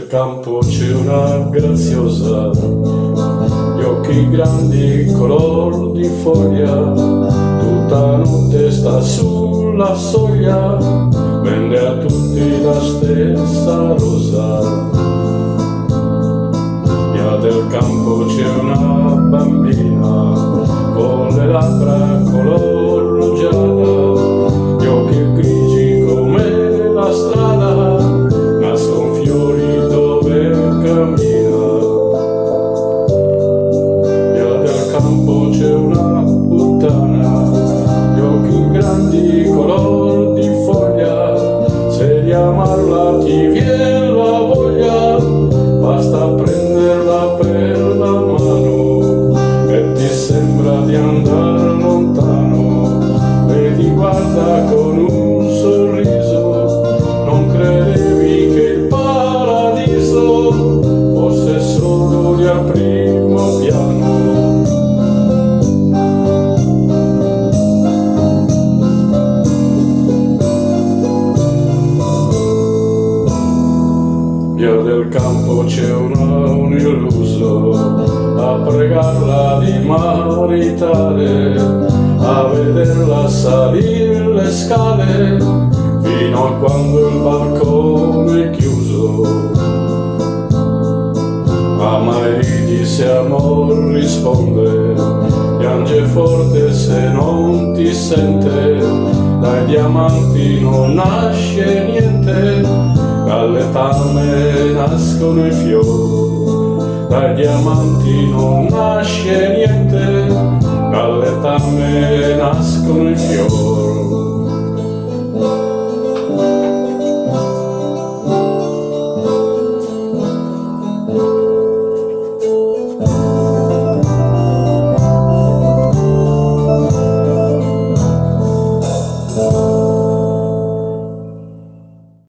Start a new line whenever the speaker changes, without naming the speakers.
campo c'è una graziosa, gli occhi grandi color di foglia, tutta notte sta sulla soglia, vende a tutti la stessa rosa. Via del campo c'è una bambina, con le labbra color rugiada, gli occhi grigi come la strada, nascon fiori dove cammina. Via del campo c'è una puttana, gli occhi grandi color di foglia, se di amarla ti viene la voglia, basta prenderla per la mano e ti sembra di andare lontano, e ti guarda con un sorriso, non credevi che il paradiso fosse solo lì al primo piano. Via del campo c'è un illuso, a pregarla di maritare, a vederla salire le scale, fino a quando il balcone è chiuso. Ma mai ridi se amor risponde, piange forte se non ti sente, dai diamanti non nasce niente, dalle tame nascono i fiori, dai diamanti non nasce niente, dalle tame nascono i fiori.